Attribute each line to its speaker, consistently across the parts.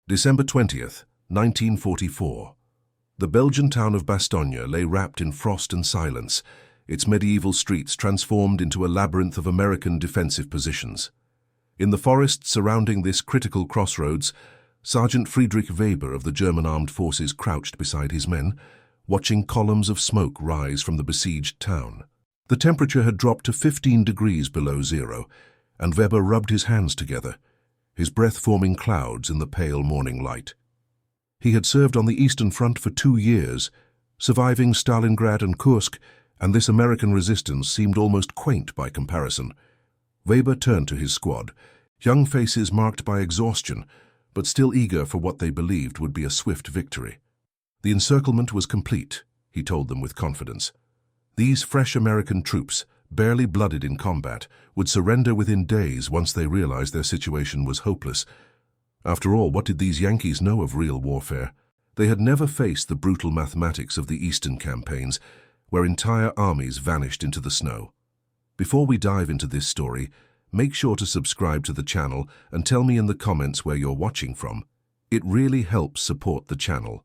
Speaker 1: December 20th, 1944. The Belgian town of Bastogne lay wrapped in frost and silence, its medieval streets transformed into a labyrinth of American defensive positions. In the forest surrounding this critical crossroads, Sergeant Friedrich Weber of the German armed forces crouched beside his men, watching columns of smoke rise from the besieged town. The temperature had dropped to 15 degrees below zero, and Weber rubbed his hands together, his breath forming clouds in the pale morning light. He had served on the Eastern Front for 2 years, surviving Stalingrad and Kursk, and this American resistance seemed almost quaint by comparison. Weber turned to his squad, young faces marked by exhaustion, but still eager for what they believed would be a swift victory. The encirclement was complete, he told them with confidence. These fresh American troops, barely blooded in combat, would surrender within days once they realized their situation was hopeless. After all, what did these Yankees know of real warfare? They had never faced the brutal mathematics of the Eastern campaigns, where entire armies vanished into the snow. Before we dive into this story, make sure to subscribe to the channel and tell me in the comments where you're watching from. It really helps support the channel.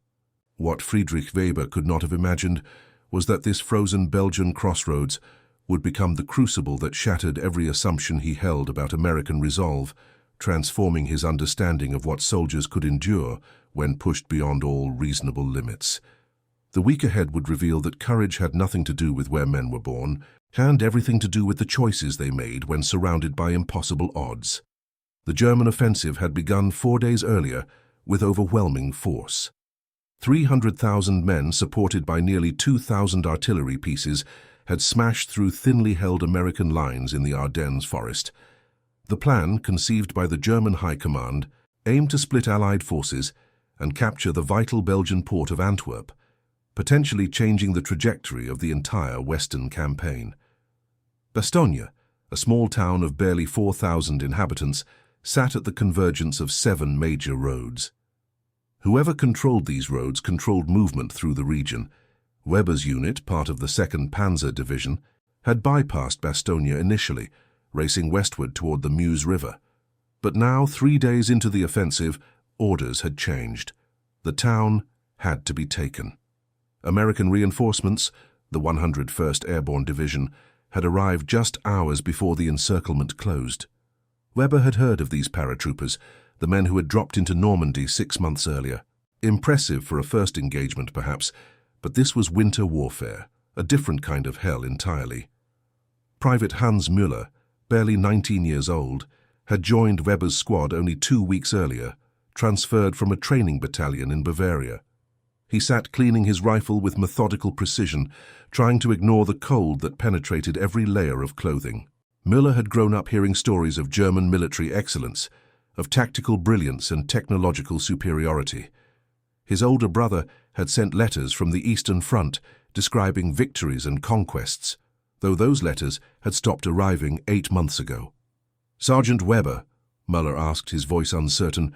Speaker 1: What Friedrich Weber could not have imagined was that this frozen Belgian crossroads would become the crucible that shattered every assumption he held about American resolve, transforming his understanding of what soldiers could endure when pushed beyond all reasonable limits. The week ahead would reveal that courage had nothing to do with where men were born, and everything to do with the choices they made when surrounded by impossible odds. The German offensive had begun 4 days earlier with overwhelming force. 300,000 men, supported by nearly 2,000 artillery pieces, had smashed through thinly held American lines in the Ardennes forest. The plan, conceived by the German High Command, aimed to split Allied forces and capture the vital Belgian port of Antwerp, potentially changing the trajectory of the entire Western campaign. Bastogne, a small town of barely 4,000 inhabitants, sat at the convergence of 7 major roads. Whoever controlled these roads controlled movement through the region. Weber's unit, part of the 2nd Panzer Division, had bypassed Bastogne initially, racing westward toward the Meuse River. But now, 3 days into the offensive, orders had changed. The town had to be taken. American reinforcements, the 101st Airborne Division, had arrived just hours before the encirclement closed. Weber had heard of these paratroopers, the men who had dropped into Normandy 6 months earlier. Impressive for a first engagement, perhaps, but this was winter warfare, a different kind of hell entirely. Private Hans Müller, barely 19 years old, had joined Weber's squad only 2 weeks earlier, transferred from a training battalion in Bavaria. He sat cleaning his rifle with methodical precision, trying to ignore the cold that penetrated every layer of clothing. Müller had grown up hearing stories of German military excellence, of tactical brilliance and technological superiority. His older brother had sent letters from the Eastern Front describing victories and conquests, though those letters had stopped arriving 8 months ago. "Sergeant Weber," Müller asked, his voice uncertain,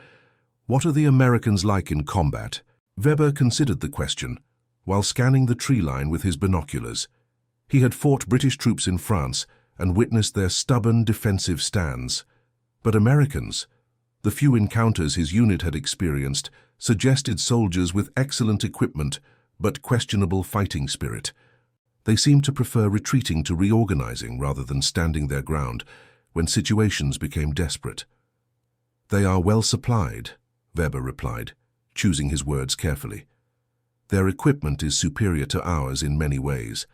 Speaker 1: "what are the Americans like in combat?" Weber considered the question, while scanning the tree line with his binoculars. He had fought British troops in France and witnessed their stubborn defensive stands. But Americans, the few encounters his unit had experienced, suggested soldiers with excellent equipment but questionable fighting spirit. They seemed to prefer retreating to reorganizing rather than standing their ground when situations became desperate. "They are well supplied," Weber replied, choosing his words carefully. "Their equipment is superior to ours in many ways.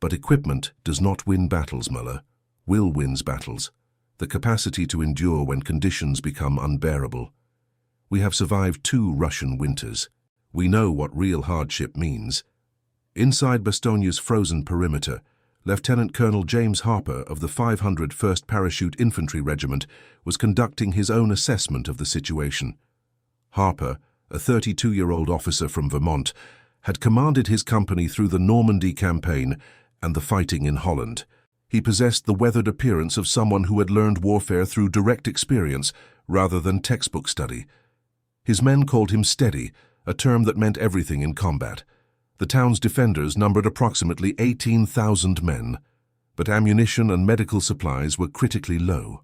Speaker 1: But equipment does not win battles, Müller. Will wins battles. The capacity to endure when conditions become unbearable. We have survived 2 Russian winters. We know what real hardship means." Inside Bastogne's frozen perimeter, Lieutenant Colonel James Harper of the 501st Parachute Infantry Regiment was conducting his own assessment of the situation. Harper, a 32-year-old officer from Vermont, had commanded his company through the Normandy campaign and the fighting in Holland. He possessed the weathered appearance of someone who had learned warfare through direct experience rather than textbook study. His men called him steady, a term that meant everything in combat. The town's defenders numbered approximately 18,000 men, but ammunition and medical supplies were critically low.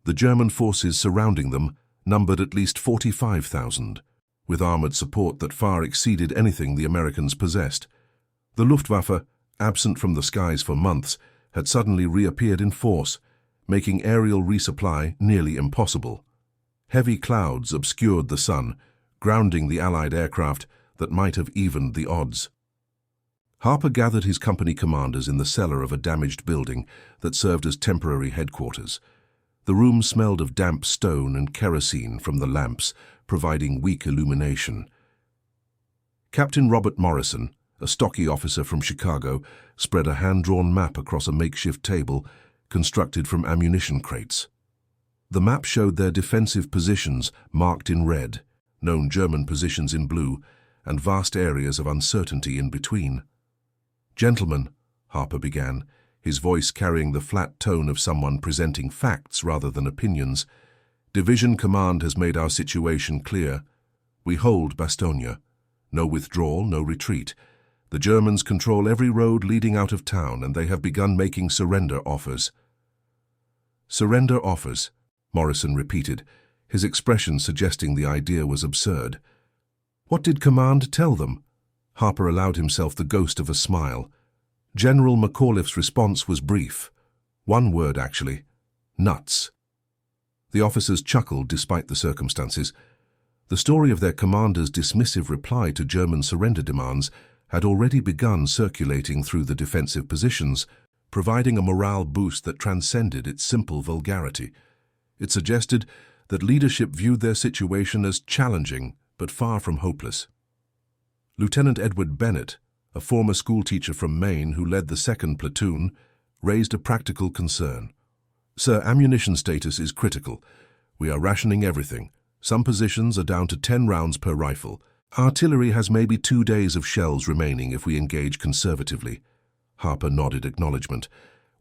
Speaker 1: The German forces surrounding them, numbered at least 45,000, with armored support that far exceeded anything the Americans possessed. The Luftwaffe, absent from the skies for months, had suddenly reappeared in force, making aerial resupply nearly impossible. Heavy clouds obscured the sun, grounding the Allied aircraft that might have evened the odds. Harper gathered his company commanders in the cellar of a damaged building that served as temporary headquarters. The room smelled of damp stone and kerosene from the lamps, providing weak illumination. Captain Robert Morrison, a stocky officer from Chicago, spread a hand-drawn map across a makeshift table constructed from ammunition crates. The map showed their defensive positions marked in red, known German positions in blue, and vast areas of uncertainty in between. "Gentlemen," Harper began, his voice carrying the flat tone of someone presenting facts rather than opinions, "Division Command has made our situation clear. We hold Bastogne. No withdrawal, no retreat. The Germans control every road leading out of town, and they have begun making surrender offers." "Surrender offers," Morrison repeated, his expression suggesting the idea was absurd. "What did Command tell them?" Harper allowed himself the ghost of a smile. General McAuliffe's response was brief. One word, actually: nuts. The officers chuckled despite the circumstances. The story of their commander's dismissive reply to German surrender demands had already begun circulating through the defensive positions, providing a morale boost that transcended its simple vulgarity. It suggested that leadership viewed their situation as challenging but far from hopeless. Lieutenant Edward Bennett, a former schoolteacher from Maine who led the 2nd Platoon, raised a practical concern. "Sir, ammunition status is critical. We are rationing everything. Some positions are down to 10 rounds per rifle. Artillery has maybe 2 days of shells remaining if we engage conservatively." Harper nodded acknowledgement.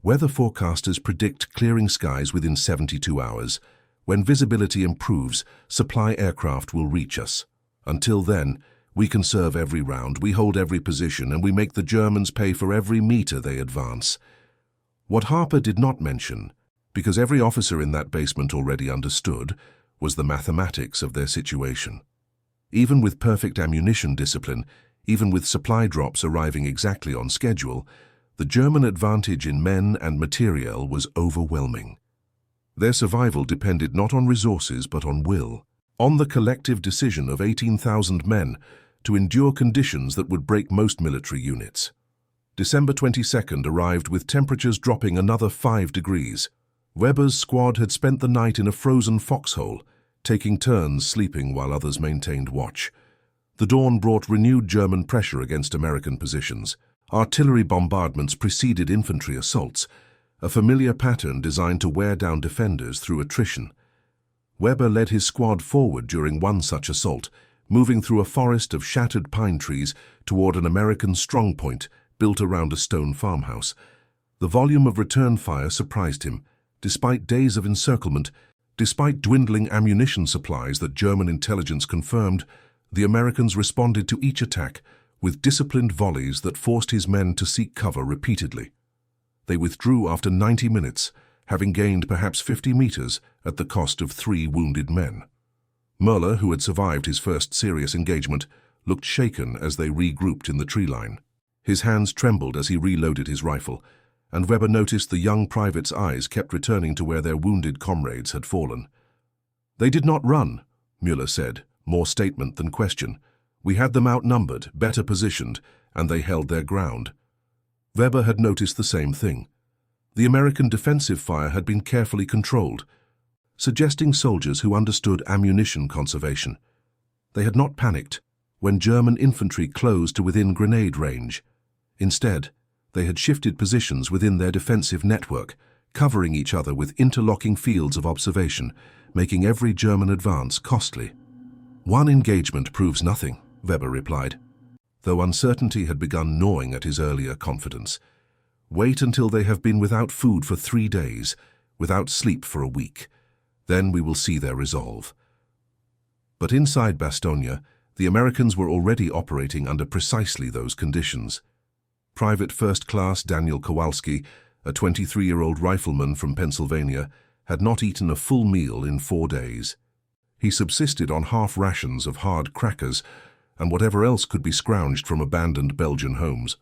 Speaker 1: "Weather forecasters predict clearing skies within 72 hours. When visibility improves, supply aircraft will reach us. Until then, we conserve every round, we hold every position, and we make the Germans pay for every meter they advance." What Harper did not mention, because every officer in that basement already understood, was the mathematics of their situation. Even with perfect ammunition discipline, even with supply drops arriving exactly on schedule, the German advantage in men and materiel was overwhelming. Their survival depended not on resources but on will, on the collective decision of 18,000 men to endure conditions that would break most military units. December 22nd arrived with temperatures dropping another 5 degrees. Weber's squad had spent the night in a frozen foxhole, taking turns sleeping while others maintained watch. The dawn brought renewed German pressure against American positions. Artillery bombardments preceded infantry assaults, a familiar pattern designed to wear down defenders through attrition. Weber led his squad forward during one such assault, moving through a forest of shattered pine trees toward an American strongpoint built around a stone farmhouse. The volume of return fire surprised him. Despite days of encirclement, despite dwindling ammunition supplies that German intelligence confirmed, the Americans responded to each attack with disciplined volleys that forced his men to seek cover repeatedly. They withdrew after 90 minutes, having gained perhaps 50 meters at the cost of 3 wounded men. Muller, who had survived his first serious engagement, looked shaken as they regrouped in the tree line. His hands trembled as he reloaded his rifle, and Weber noticed the young private's eyes kept returning to where their wounded comrades had fallen. "They did not run," Muller said, more statement than question. "We had them outnumbered, better positioned, and they held their ground." Weber had noticed the same thing. The American defensive fire had been carefully controlled, suggesting soldiers who understood ammunition conservation. They had not panicked when German infantry closed to within grenade range. Instead, they had shifted positions within their defensive network, covering each other with interlocking fields of observation, making every German advance costly. "One engagement proves nothing," Weber replied, though uncertainty had begun gnawing at his earlier confidence. "Wait until they have been without food for 3 days, without sleep for a week. Then we will see their resolve." But inside Bastogne, the Americans were already operating under precisely those conditions. Private First Class Daniel Kowalski, a 23-year-old rifleman from Pennsylvania, had not eaten a full meal in 4 days. He subsisted on half rations of hard crackers and whatever else could be scrounged from abandoned Belgian homes.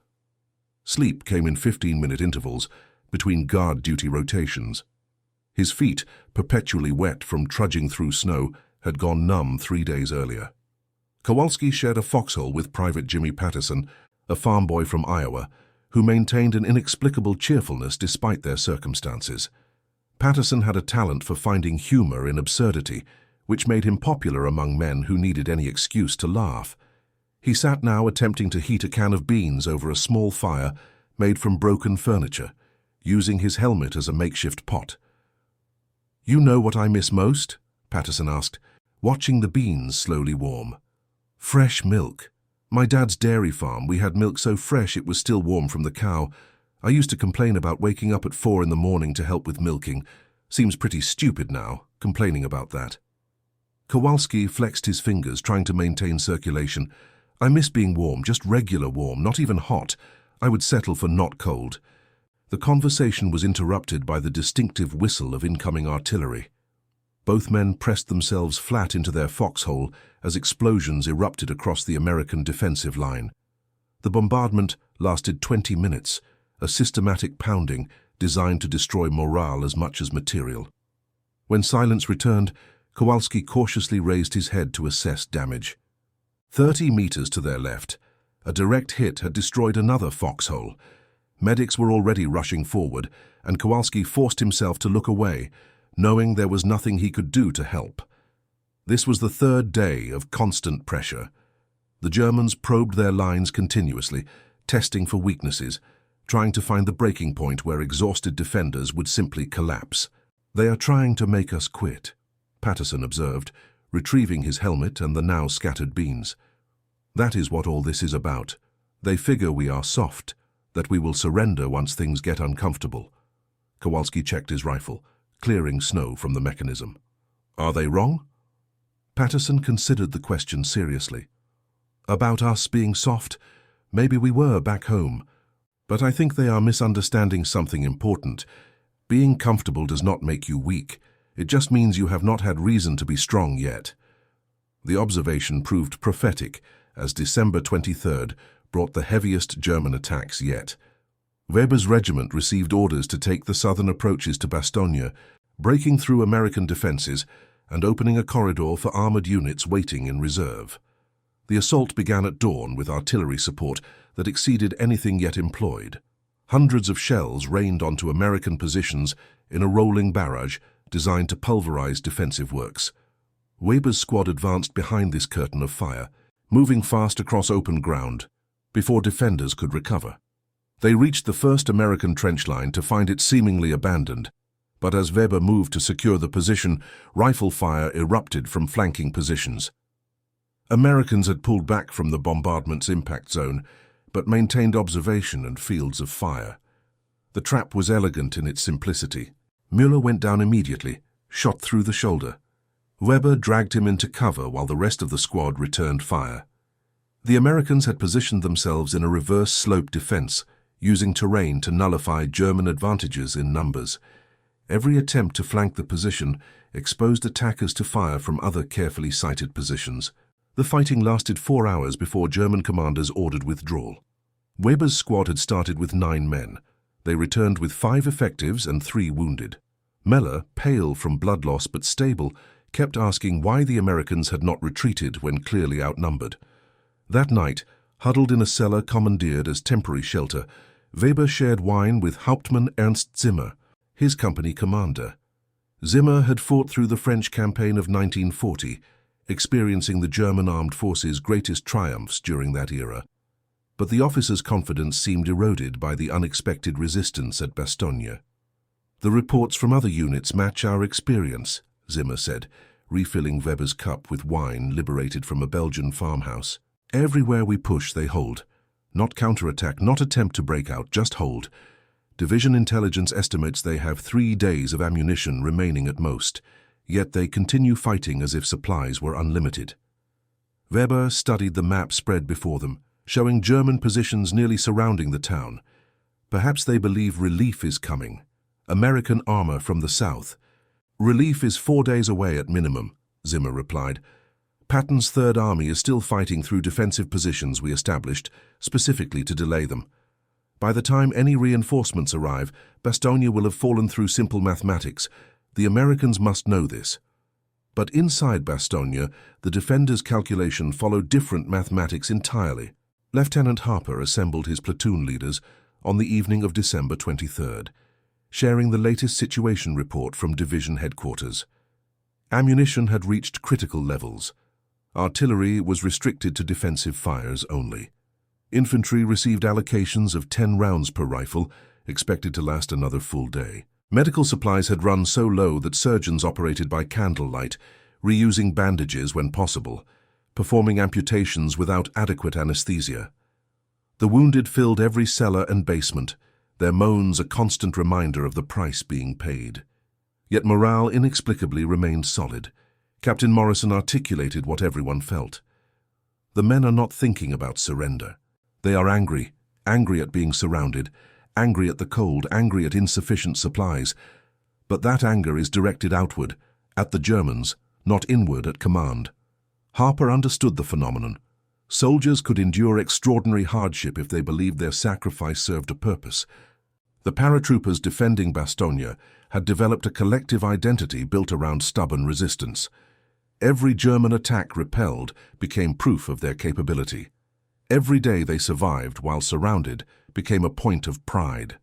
Speaker 1: Sleep came in 15-minute intervals between guard duty rotations. His feet, perpetually wet from trudging through snow, had gone numb 3 days earlier. Kowalski shared a foxhole with Private Jimmy Patterson, a farm boy from Iowa, who maintained an inexplicable cheerfulness despite their circumstances. Patterson had a talent for finding humor in absurdity, which made him popular among men who needed any excuse to laugh. He sat now attempting to heat a can of beans over a small fire made from broken furniture, using his helmet as a makeshift pot. "You know what I miss most?" Patterson asked, watching the beans slowly warm. "Fresh milk. My dad's dairy farm, we had milk so fresh it was still warm from the cow. I used to complain about waking up at 4 in the morning to help with milking. Seems pretty stupid now, complaining about that." Kowalski flexed his fingers, trying to maintain circulation. "I miss being warm, just regular warm, not even hot. I would settle for not cold." The conversation was interrupted by the distinctive whistle of incoming artillery. Both men pressed themselves flat into their foxhole as explosions erupted across the American defensive line. The bombardment lasted 20 minutes, a systematic pounding designed to destroy morale as much as material. When silence returned, Kowalski cautiously raised his head to assess damage. 30 meters to their left, a direct hit had destroyed another foxhole. Medics were already rushing forward, and Kowalski forced himself to look away, knowing there was nothing he could do to help. This was the third day of constant pressure. The Germans probed their lines continuously, testing for weaknesses, trying to find the breaking point where exhausted defenders would simply collapse. "They are trying to make us quit," Patterson observed, retrieving his helmet and the now scattered beans. "That is what all this is about. They figure we are soft, that we will surrender once things get uncomfortable." Kowalski checked his rifle, clearing snow from the mechanism. "Are they wrong?" Patterson considered the question seriously. "About us being soft? Maybe we were back home. But I think they are misunderstanding something important. Being comfortable does not make you weak. It just means you have not had reason to be strong yet." The observation proved prophetic, as December 23rd brought the heaviest German attacks yet. Weber's regiment received orders to take the southern approaches to Bastogne, breaking through American defenses and opening a corridor for armored units waiting in reserve. The assault began at dawn with artillery support that exceeded anything yet employed. Hundreds of shells rained onto American positions in a rolling barrage designed to pulverize defensive works. Weber's squad advanced behind this curtain of fire, moving fast across open ground before defenders could recover. They reached the first American trench line to find it seemingly abandoned, but as Weber moved to secure the position, rifle fire erupted from flanking positions. Americans had pulled back from the bombardment's impact zone, but maintained observation and fields of fire. The trap was elegant in its simplicity. Müller went down immediately, shot through the shoulder. Weber dragged him into cover while the rest of the squad returned fire. The Americans had positioned themselves in a reverse slope defense, using terrain to nullify German advantages in numbers. Every attempt to flank the position exposed attackers to fire from other carefully sighted positions. The fighting lasted 4 hours before German commanders ordered withdrawal. Weber's squad had started with 9 men. They returned with 5 effectives and 3 wounded. Meller, pale from blood loss but stable, kept asking why the Americans had not retreated when clearly outnumbered. That night, huddled in a cellar commandeered as temporary shelter, Weber shared wine with Hauptmann Ernst Zimmer, his company commander. Zimmer had fought through the French campaign of 1940, experiencing the German armed forces' greatest triumphs during that era. But the officer's confidence seemed eroded by the unexpected resistance at Bastogne. "The reports from other units match our experience," Zimmer said, refilling Weber's cup with wine liberated from a Belgian farmhouse. "Everywhere we push, they hold. Not counterattack, not attempt to break out, just hold. Division intelligence estimates they have 3 days of ammunition remaining at most, yet they continue fighting as if supplies were unlimited." Weber studied the map spread before them, showing German positions nearly surrounding the town. Perhaps they believe relief is coming. American armor from the south. "Relief is 4 days away at minimum," Zimmer replied. "Patton's Third Army is still fighting through defensive positions we established, specifically to delay them. By the time any reinforcements arrive, Bastogne will have fallen through simple mathematics. The Americans must know this." But inside Bastogne, the defenders' calculation followed different mathematics entirely. Lieutenant Harper assembled his platoon leaders on the evening of December 23rd, sharing the latest situation report from division headquarters. Ammunition had reached critical levels. Artillery was restricted to defensive fires only. Infantry received allocations of 10 rounds per rifle, expected to last another full day. Medical supplies had run so low that surgeons operated by candlelight, reusing bandages when possible, performing amputations without adequate anesthesia. The wounded filled every cellar and basement, their moans a constant reminder of the price being paid. Yet morale inexplicably remained solid. Captain Morrison articulated what everyone felt. The men are not thinking about surrender. They are angry at being surrounded, angry at the cold, angry at insufficient supplies. But that anger is directed outward, at the Germans, not inward at command. Harper understood the phenomenon. Soldiers could endure extraordinary hardship if they believed their sacrifice served a purpose. The paratroopers defending Bastogne had developed a collective identity built around stubborn resistance. Every German attack repelled became proof of their capability. Every day they survived while surrounded became a point of pride.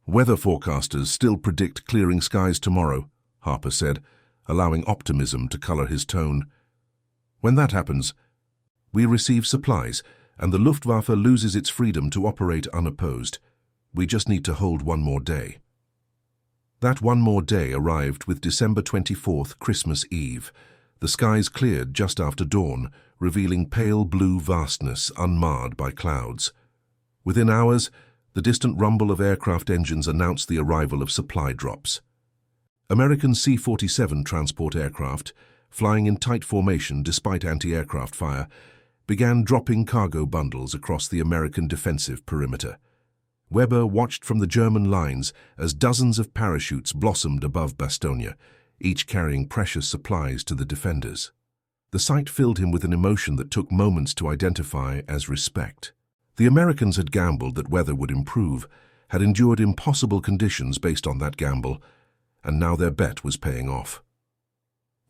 Speaker 1: "Weather forecasters still predict clearing skies tomorrow," Harper said, allowing optimism to color his tone. "When that happens, we receive supplies, and the Luftwaffe loses its freedom to operate unopposed. We just need to hold one more day." That one more day arrived with December 24th, Christmas Eve. The skies cleared just after dawn, revealing pale blue vastness unmarred by clouds. Within hours, the distant rumble of aircraft engines announced the arrival of supply drops. American C-47 transport aircraft, flying in tight formation despite anti-aircraft fire, began dropping cargo bundles across the American defensive perimeter. Weber watched from the German lines as dozens of parachutes blossomed above Bastogne, each carrying precious supplies to the defenders. The sight filled him with an emotion that took moments to identify as respect. The Americans had gambled that weather would improve, had endured impossible conditions based on that gamble, and now their bet was paying off.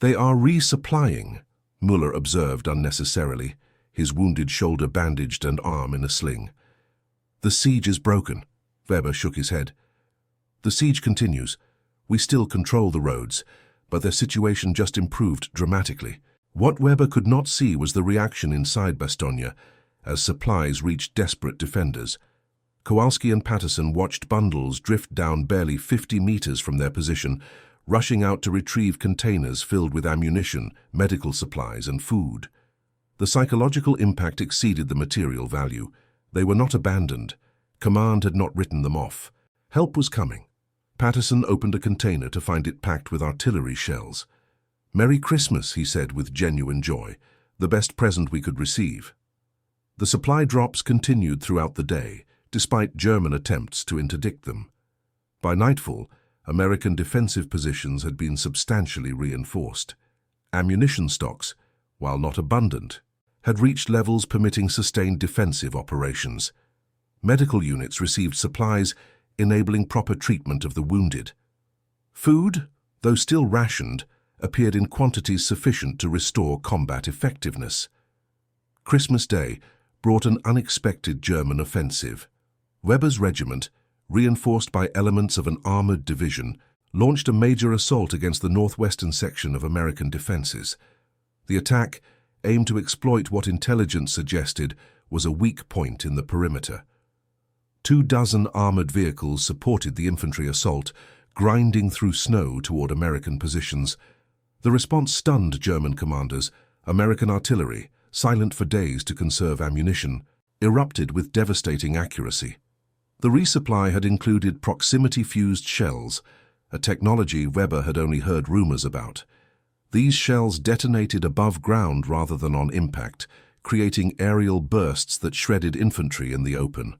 Speaker 1: "They are resupplying," Muller observed unnecessarily, his wounded shoulder bandaged and arm in a sling. "The siege is broken," Weber shook his head. "The siege continues. We still control the roads, but their situation just improved dramatically." What Weber could not see was the reaction inside Bastogne as supplies reached desperate defenders. Kowalski and Patterson watched bundles drift down barely 50 meters from their position, rushing out to retrieve containers filled with ammunition, medical supplies, and food. The psychological impact exceeded the material value. They were not abandoned. Command had not written them off. Help was coming. Patterson opened a container to find it packed with artillery shells. "Merry Christmas," he said with genuine joy, "the best present we could receive." The supply drops continued throughout the day, despite German attempts to interdict them. By nightfall, American defensive positions had been substantially reinforced. Ammunition stocks, while not abundant, had reached levels permitting sustained defensive operations. Medical units received supplies, enabling proper treatment of the wounded. Food, though still rationed, appeared in quantities sufficient to restore combat effectiveness. Christmas Day brought an unexpected German offensive. Weber's regiment, reinforced by elements of an armored division, launched a major assault against the northwestern section of American defenses. The attack aimed to exploit what intelligence suggested was a weak point in the perimeter. 24 armored vehicles supported the infantry assault, grinding through snow toward American positions. The response stunned German commanders. American artillery, silent for days to conserve ammunition, erupted with devastating accuracy. The resupply had included proximity-fused shells, a technology Weber had only heard rumors about. These shells detonated above ground rather than on impact, creating aerial bursts that shredded infantry in the open.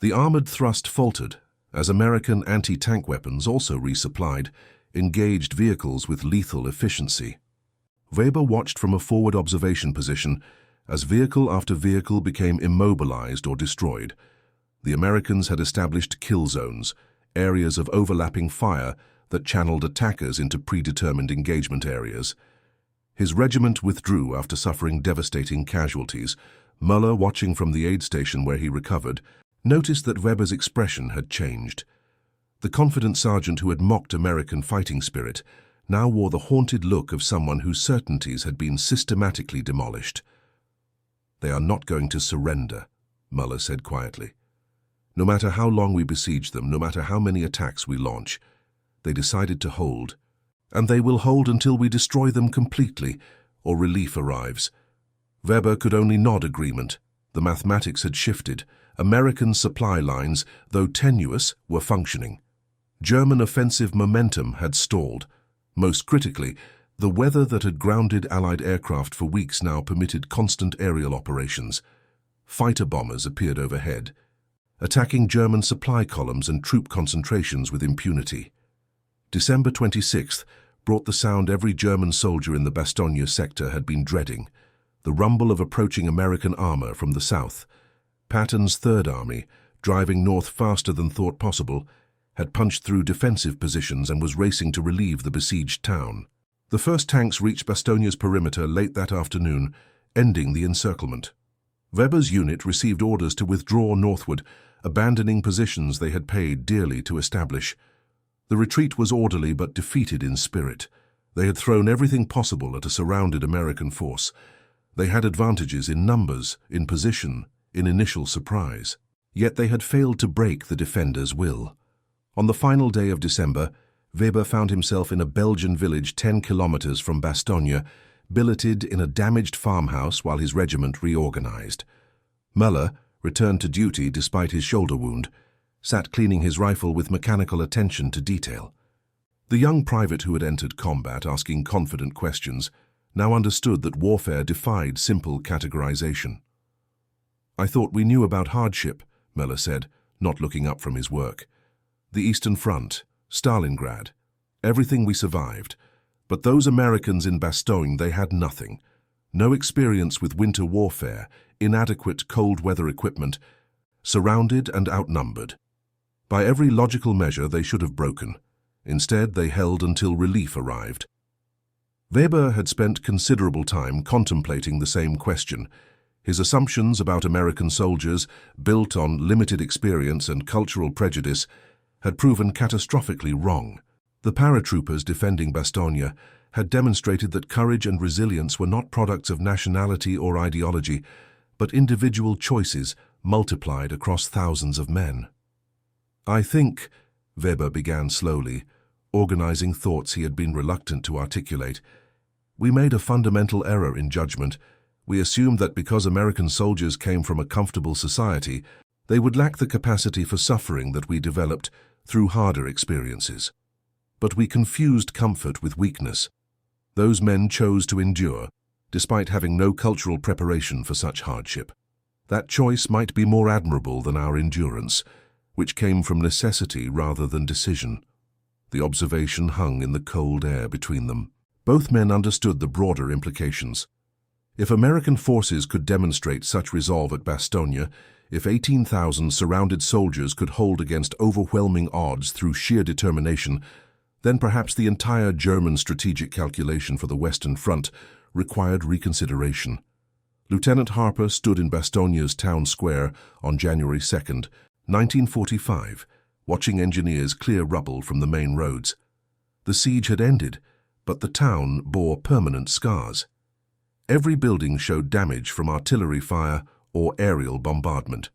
Speaker 1: The armored thrust faltered, as American anti-tank weapons, also resupplied, engaged vehicles with lethal efficiency. Weber watched from a forward observation position as vehicle after vehicle became immobilized or destroyed. The Americans had established kill zones, areas of overlapping fire that channeled attackers into predetermined engagement areas. His regiment withdrew after suffering devastating casualties. Muller, watching from the aid station where he recovered, noticed that Weber's expression had changed. The confident sergeant who had mocked American fighting spirit now wore the haunted look of someone whose certainties had been systematically demolished. "They are not going to surrender," Muller said quietly. "No matter how long we besiege them, no matter how many attacks we launch, they decided to hold. And they will hold until we destroy them completely or relief arrives." Weber could only nod agreement. The mathematics had shifted. American supply lines, though tenuous, were functioning. German offensive momentum had stalled. Most critically, the weather that had grounded Allied aircraft for weeks now permitted constant aerial operations. Fighter bombers appeared overhead, attacking German supply columns and troop concentrations with impunity. December 26th brought the sound every German soldier in the Bastogne sector had been dreading, the rumble of approaching American armor from the south. Patton's Third Army, driving north faster than thought possible, had punched through defensive positions and was racing to relieve the besieged town. The first tanks reached Bastogne's perimeter late that afternoon, ending the encirclement. Weber's unit received orders to withdraw northward, abandoning positions they had paid dearly to establish. The retreat was orderly but defeated in spirit. They had thrown everything possible at a surrounded American force. They had advantages in numbers, in position, in initial surprise. Yet they had failed to break the defenders' will. On the final day of December, Weber found himself in a Belgian village 10 kilometers from Bastogne, billeted in a damaged farmhouse while his regiment reorganized. Muller, returned to duty despite his shoulder wound, sat cleaning his rifle with mechanical attention to detail. The young private who had entered combat asking confident questions now understood that warfare defied simple categorization. "I thought we knew about hardship," Muller said, not looking up from his work. "The Eastern Front, Stalingrad, everything we survived. But those Americans in Bastogne, they had nothing. No experience with winter warfare, inadequate cold weather equipment, surrounded and outnumbered. By every logical measure, they should have broken. Instead, they held until relief arrived." Weber had spent considerable time contemplating the same question. His assumptions about American soldiers, built on limited experience and cultural prejudice, had proven catastrophically wrong. The paratroopers defending Bastogne had demonstrated that courage and resilience were not products of nationality or ideology, but individual choices multiplied across thousands of men. "I think," Weber began slowly, organizing thoughts he had been reluctant to articulate, "we made a fundamental error in judgment. We assumed that because American soldiers came from a comfortable society, they would lack the capacity for suffering that we developed through harder experiences. But we confused comfort with weakness. Those men chose to endure, despite having no cultural preparation for such hardship. That choice might be more admirable than our endurance, which came from necessity rather than decision." The observation hung in the cold air between them. Both men understood the broader implications. If American forces could demonstrate such resolve at Bastogne, if 18,000 surrounded soldiers could hold against overwhelming odds through sheer determination, then perhaps the entire German strategic calculation for the Western Front required reconsideration. Lieutenant Harper stood in Bastogne's town square on January 2nd, 1945, watching engineers clear rubble from the main roads. The siege had ended, but the town bore permanent scars. Every building showed damage from artillery fire or aerial bombardment.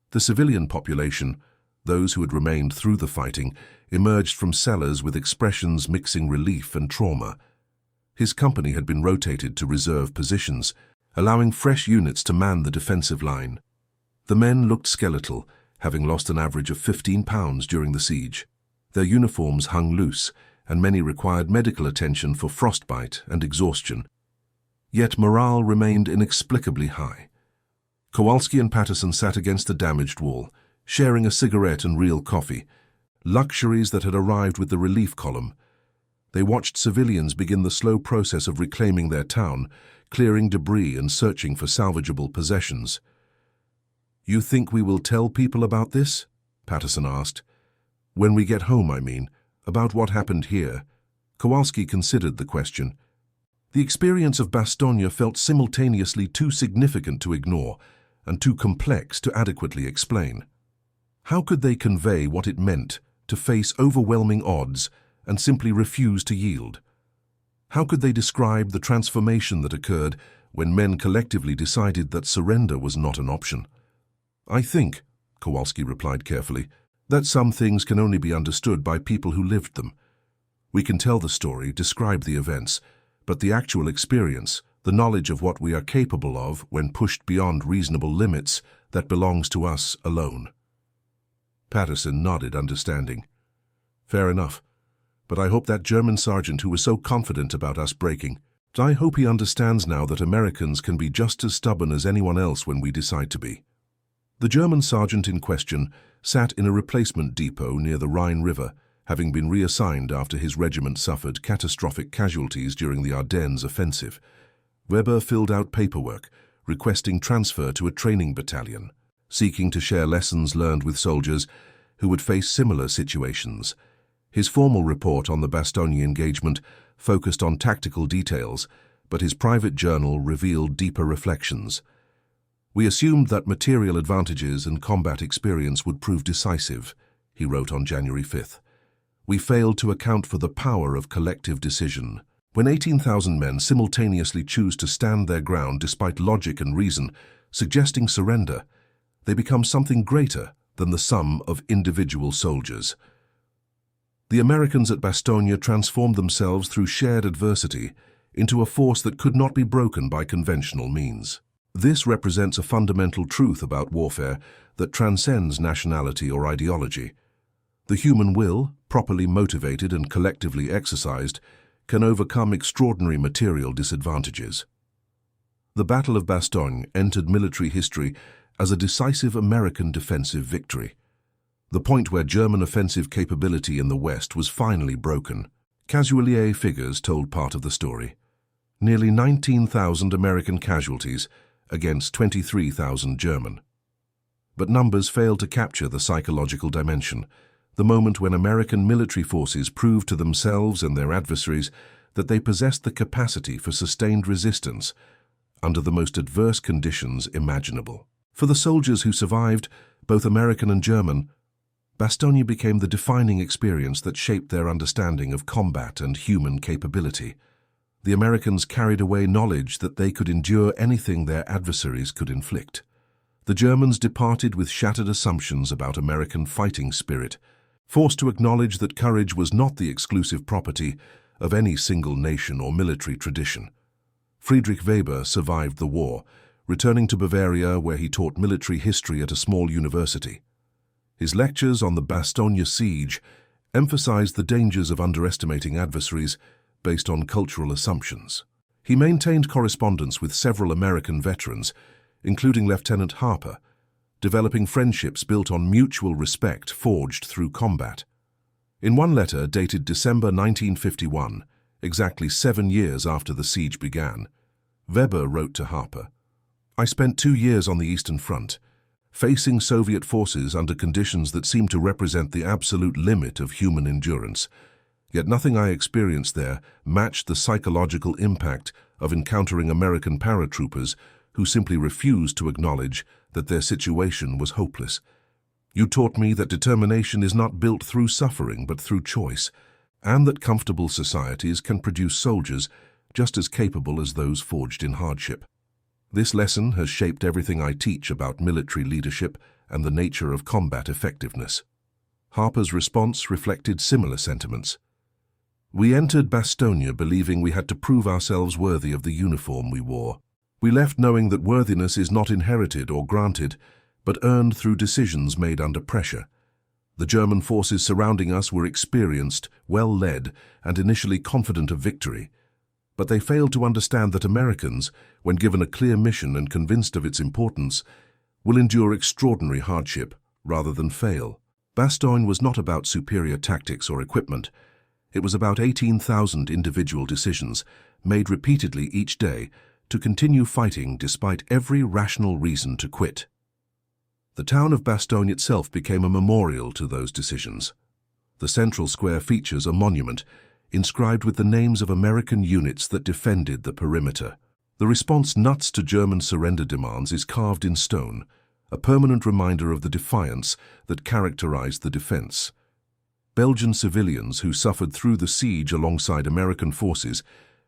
Speaker 1: The civilian population, those who had remained through the fighting, emerged from cellars with expressions mixing relief and trauma. His company had been rotated to reserve positions, allowing fresh units to man the defensive line. The men looked skeletal, having lost an average of 15 pounds during the siege. Their uniforms hung loose, and many required medical attention for frostbite and exhaustion. Yet morale remained inexplicably high. Kowalski and Patterson sat against the damaged wall, sharing a cigarette and real coffee, luxuries that had arrived with the relief column. They watched civilians begin the slow process of reclaiming their town, clearing debris and searching for salvageable possessions. "You think we will tell people about this?" Patterson asked. "When we get home, I mean, about what happened here." Kowalski considered the question. The experience of Bastogne felt simultaneously too significant to ignore and too complex to adequately explain. How could they convey what it meant to face overwhelming odds and simply refuse to yield? How could they describe the transformation that occurred when men collectively decided that surrender was not an option? "I think," Kowalski replied carefully, "that some things can only be understood by people who lived them. We can tell the story, describe the events, but the actual experience, the knowledge of what we are capable of when pushed beyond reasonable limits, that belongs to us alone." Patterson nodded, understanding. "Fair enough. But I hope that German sergeant who was so confident about us breaking, I hope he understands now that Americans can be just as stubborn as anyone else when we decide to be." The German sergeant in question sat in a replacement depot near the Rhine River, having been reassigned after his regiment suffered catastrophic casualties during the Ardennes offensive. Weber filled out paperwork, requesting transfer to a training battalion, seeking to share lessons learned with soldiers who would face similar situations. His formal report on the Bastogne engagement focused on tactical details, but his private journal revealed deeper reflections. "We assumed that material advantages and combat experience would prove decisive," he wrote on January 5th. "We failed to account for the power of collective decision. When 18,000 men simultaneously choose to stand their ground despite logic and reason, suggesting surrender, they become something greater than the sum of individual soldiers." The Americans at Bastogne transformed themselves through shared adversity into a force that could not be broken by conventional means. This represents a fundamental truth about warfare that transcends nationality or ideology. The human will, properly motivated and collectively exercised, can overcome extraordinary material disadvantages. The Battle of Bastogne entered military history as a decisive American defensive victory, the point where German offensive capability in the West was finally broken. Casualty figures told part of the story. Nearly 19,000 American casualties against 23,000 German. But numbers failed to capture the psychological dimension, the moment when American military forces proved to themselves and their adversaries that they possessed the capacity for sustained resistance under the most adverse conditions imaginable. For the soldiers who survived, both American and German, Bastogne became the defining experience that shaped their understanding of combat and human capability. The Americans carried away knowledge that they could endure anything their adversaries could inflict. The Germans departed with shattered assumptions about American fighting spirit, forced to acknowledge that courage was not the exclusive property of any single nation or military tradition. Friedrich Weber survived the war, returning to Bavaria where he taught military history at a small university. His lectures on the Bastogne siege emphasized the dangers of underestimating adversaries based on cultural assumptions. He maintained correspondence with several American veterans, including Lieutenant Harper, developing friendships built on mutual respect forged through combat. In one letter dated December 1951, exactly 7 years after the siege began, Weber wrote to Harper, "I spent 2 years on the Eastern Front, facing Soviet forces under conditions that seemed to represent the absolute limit of human endurance. Yet nothing I experienced there matched the psychological impact of encountering American paratroopers who simply refused to acknowledge that their situation was hopeless. You taught me that determination is not built through suffering but through choice, and that comfortable societies can produce soldiers just as capable as those forged in hardship. This lesson has shaped everything I teach about military leadership and the nature of combat effectiveness." Harper's response reflected similar sentiments. "We entered Bastogne believing we had to prove ourselves worthy of the uniform we wore. We left knowing that worthiness is not inherited or granted, but earned through decisions made under pressure. The German forces surrounding us were experienced, well-led, and initially confident of victory. But they failed to understand that Americans, when given a clear mission and convinced of its importance, will endure extraordinary hardship rather than fail. Bastogne was not about superior tactics or equipment. It was about 18,000 individual decisions, made repeatedly each day, to continue fighting despite every rational reason to quit. The town of Bastogne itself became a memorial to those decisions. The central square features a monument, inscribed with the names of American units that defended the perimeter. The response nuts to German surrender demands is carved in stone, a permanent reminder of the defiance that characterized the defense. Belgian civilians who suffered through the siege alongside American forces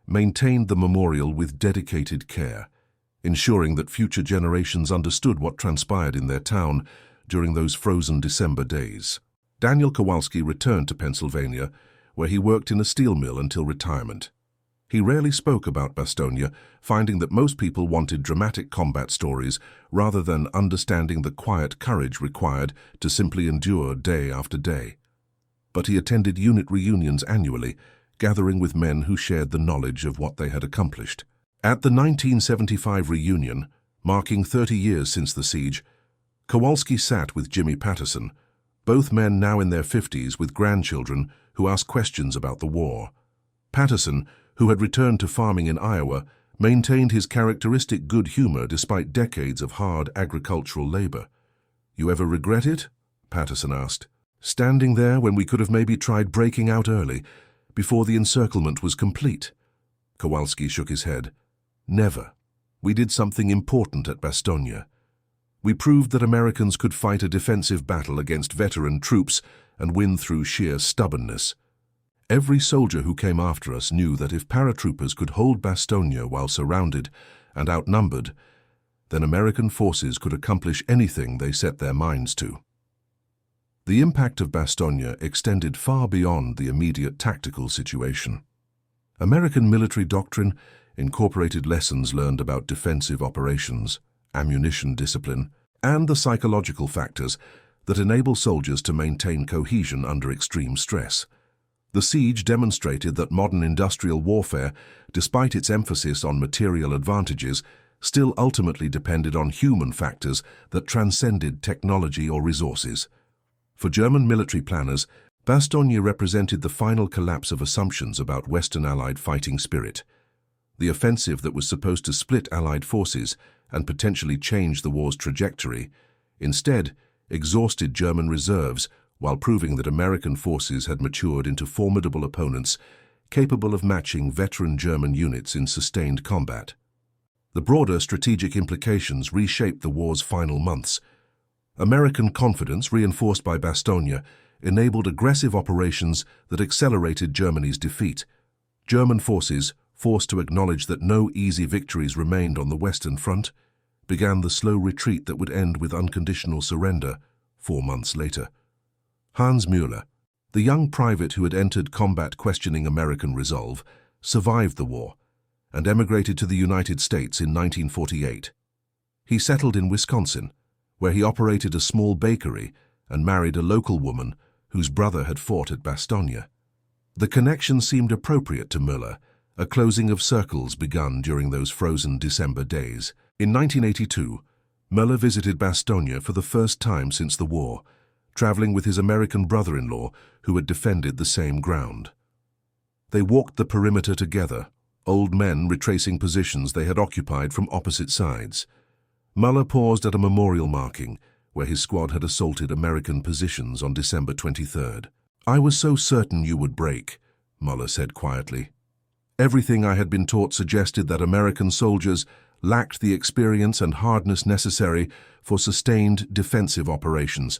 Speaker 1: maintained the memorial with dedicated care, ensuring that future generations understood what transpired in their town during those frozen December days. Daniel Kowalski returned to Pennsylvania, where he worked in a steel mill until retirement. He rarely spoke about Bastogne, finding that most people wanted dramatic combat stories rather than understanding the quiet courage required to simply endure day after day. But he attended unit reunions annually, gathering with men who shared the knowledge of what they had accomplished. At the 1975 reunion, marking 30 years since the siege, Kowalski sat with Jimmy Patterson, both men now in their 50s with grandchildren who asked questions about the war. Patterson, who had returned to farming in Iowa, maintained his characteristic good humor despite decades of hard agricultural labor. "You ever regret it?" Patterson asked. "Standing there when we could have maybe tried breaking out early, before the encirclement was complete?" Kowalski shook his head. "Never. We did something important at Bastogne. We proved that Americans could fight a defensive battle against veteran troops and win through sheer stubbornness. Every soldier who came after us knew that if paratroopers could hold Bastogne while surrounded and outnumbered, then American forces could accomplish anything they set their minds to." The impact of Bastogne extended far beyond the immediate tactical situation. American military doctrine incorporated lessons learned about defensive operations, ammunition discipline, and the psychological factors that enable soldiers to maintain cohesion under extreme stress. The siege demonstrated that modern industrial warfare, despite its emphasis on material advantages, still ultimately depended on human factors that transcended technology or resources. For German military planners, Bastogne represented the final collapse of assumptions about Western Allied fighting spirit. The offensive that was supposed to split Allied forces and potentially change the war's trajectory, instead exhausted German reserves while proving that American forces had matured into formidable opponents capable of matching veteran German units in sustained combat. The broader strategic implications reshaped the war's final months. American confidence, reinforced by Bastogne, enabled aggressive operations that accelerated Germany's defeat. German forces, forced to acknowledge that no easy victories remained on the Western Front, began the slow retreat that would end with unconditional surrender 4 months later. Hans Müller, the young private who had entered combat questioning American resolve, survived the war and emigrated to the United States in 1948. He settled in Wisconsin, where he operated a small bakery and married a local woman whose brother had fought at Bastogne. The connection seemed appropriate to Müller, a closing of circles begun during those frozen December days. In 1982, Müller visited Bastogne for the first time since the war, traveling with his American brother-in-law who had defended the same ground. They walked the perimeter together, old men retracing positions they had occupied from opposite sides. Müller paused at a memorial marking where his squad had assaulted American positions on December 23rd. "I was so certain you would break," Müller said quietly. "Everything I had been taught suggested that American soldiers lacked the experience and hardness necessary for sustained defensive operations.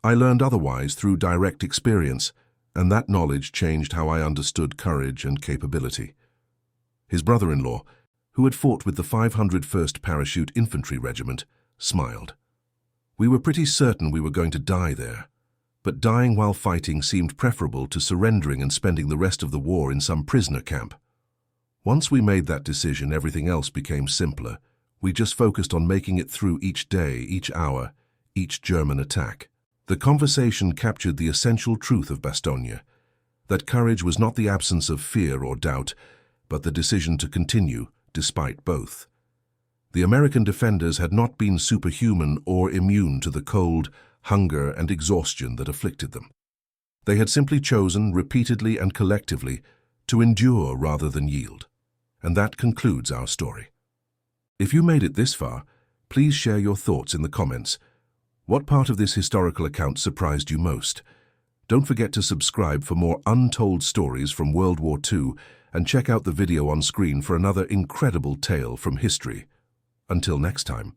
Speaker 1: I learned otherwise through direct experience, and that knowledge changed how I understood courage and capability." His brother-in-law, who had fought with the 501st Parachute Infantry Regiment, smiled. "We were pretty certain we were going to die there, but dying while fighting seemed preferable to surrendering and spending the rest of the war in some prisoner camp. Once we made that decision, everything else became simpler. We just focused on making it through each day, each hour, each German attack." The conversation captured the essential truth of Bastogne, that courage was not the absence of fear or doubt, but the decision to continue despite both. The American defenders had not been superhuman or immune to the cold, hunger, and exhaustion that afflicted them. They had simply chosen, repeatedly and collectively, to endure rather than yield. And that concludes our story. If you made it this far, please share your thoughts in the comments. What part of this historical account surprised you most? Don't forget to subscribe for more untold stories from World War II and check out the video on screen for another incredible tale from history. Until next time.